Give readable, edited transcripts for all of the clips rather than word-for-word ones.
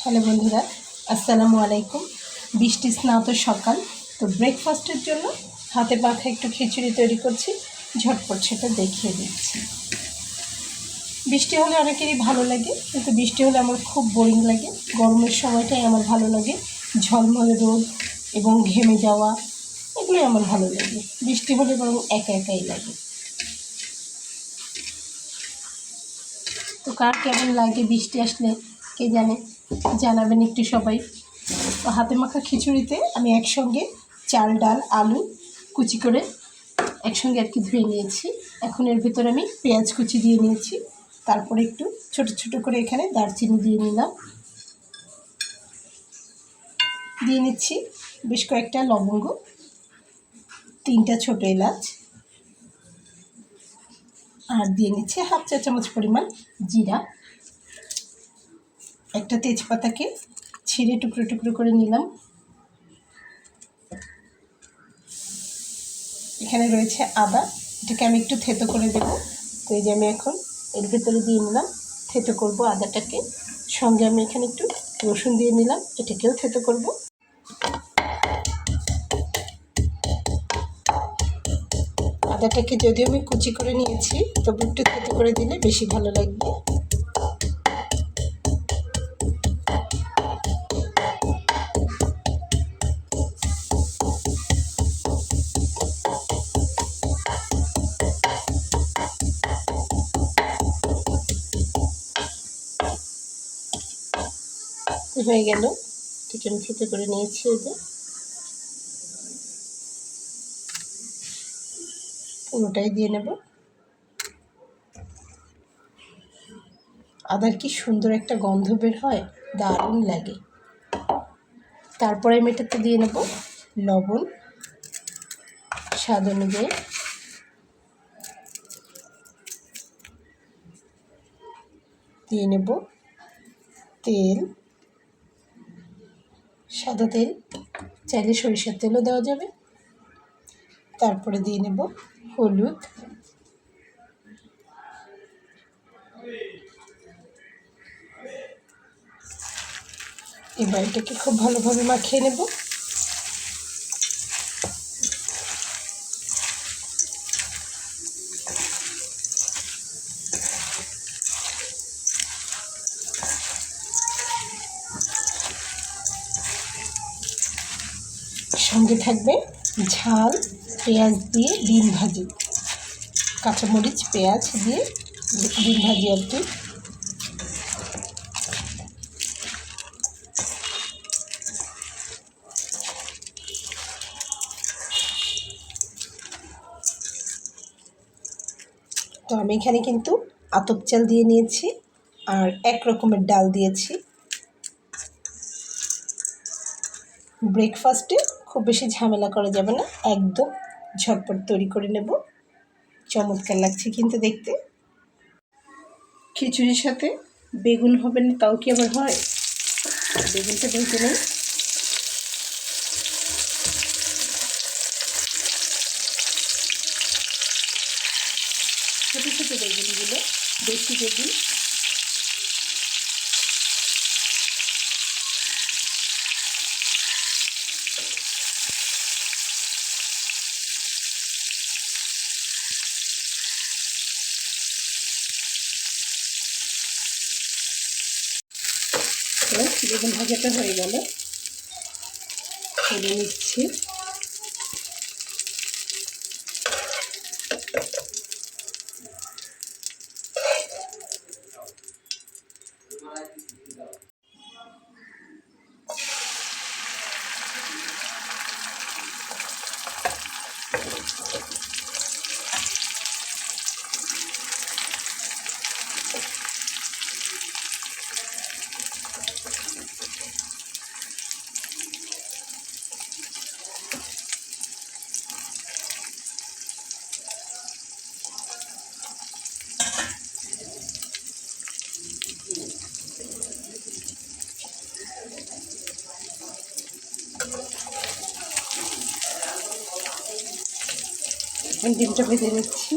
Hello বন্ধুরা, আসসালামু আলাইকুম। বৃষ্টি স্নাত সকাল, তো ব্রেকফাস্টের জন্য হাতে মাখা একটু খিচুড়ি তৈরি করছি। ঝটপট সেটা দেখিয়ে দিচ্ছি। বৃষ্টি হলে অনেকেরই ভালো লাগে, কিন্তু বৃষ্টি হলে আমার খুব বোরিং লাগে। গরমের সময়টাই আমার ভালো লাগে, ঝলমলে রোদ এবং ঘেমে যাওয়া, এগুলোই আমার ভালো লাগে। বৃষ্টি হলে বরং একা একাই লাগে। তো কার কেমন লাগে বৃষ্টি আসলে কে জানে, জানাবেন একটু সবাই। তো হাতে মাখা খিচুড়িতে আমি একসঙ্গে চাল, ডাল, আলু কুচি করে একসঙ্গে ধুয়ে নিয়েছি। এখন এর ভিতরে আমি পেঁয়াজ কুচি দিয়ে নিয়েছি। তারপরে একটু ছোট ছোট করে এখানে দারচিনি দিয়ে নিলাম, দিয়ে নিচ্ছি বেশ কয়েকটা লবঙ্গ, 3টা ছোট এলাচ, আর দিয়ে নিচ্ছি 1/2 চা চামচ পরিমাণ জিরা। একটা তেজপাতাকে ছিঁড়ে টুকরো টুকরো করে নিলাম। এখানে রয়েছে আদা, এটাকে আমি একটু থেতো করে দেব। তো এই যে আমি এখন এর ভেতরে দিয়ে নিলাম, থেতো করব আদাটাকে। সঙ্গে আমি এখানে একটু রসুন দিয়ে নিলাম, এটাকেও থেতো করব। আদাটাকে যদিও আমি কুচি করে নিয়েছি, তবু একটু থেতো করে দিলে বেশি ভালো লাগবে। হয়ে গেল, এটাকে আমি থেতো করে নিয়েছি। এই যে পুরোটাই দিয়ে নেব। আদার কি সুন্দর একটা গন্ধ বের হয়, দারুণ লাগে। তারপরে আমি এটাতে দিয়ে নেব লবণ স্বাদ অনুযায়ী, দিয়ে নেব তেল, সাদা তেল, চাইলে সরিষার তেলও দেওয়া যাবে। তারপরে দিয়ে নেব হলুদ, এবার এটাকে খুব ভালোভাবে মাখিয়ে নেব। সঙ্গে থাকবে ঝাল পেঁয়াজ দিয়ে ডিম ভাজি, কাঁচামরিচ পেঁয়াজ দিয়ে ডিম ভাজি আর কি। তো আমি এখানে কিন্তু আতপ চাল দিয়ে নিয়েছি আর 1 রকমের ডাল দিয়েছি। ব্রেকফাস্টে খুব বেশি ঝামেলা করা যাবে না, একদম ঝটপট তৈরি করে নেব। চমৎকার লাগছে কিন্তু দেখতে। খিচুড়ির সাথে বেগুন হবে না তাও কি আবার হয়? বেগুনটা ভেজে নেই। ছোটো ছোটো বেগুনগুলো, দেশি বেগুন। বেগুন ভাজাটা হয়ে গেল, তুলে নিচ্ছি। ডিমটা ভেজে নিচ্ছি।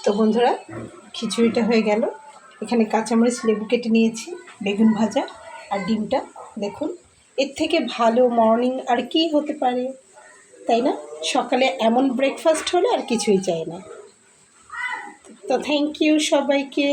তো বন্ধুরা, খিচুড়িটা হয়ে গেল। এখানে কাঁচামরিচ, লেবু কেটে নিয়েছি, বেগুন ভাজা আর ডিমটা। দেখুন, এর থেকে ভালো মর্নিং আর কি হতে পারে, তাই না? সকালে এমন ব্রেকফাস্ট হলে আর কিছুই চাই না। তো থ্যাংক ইউ সবাইকে।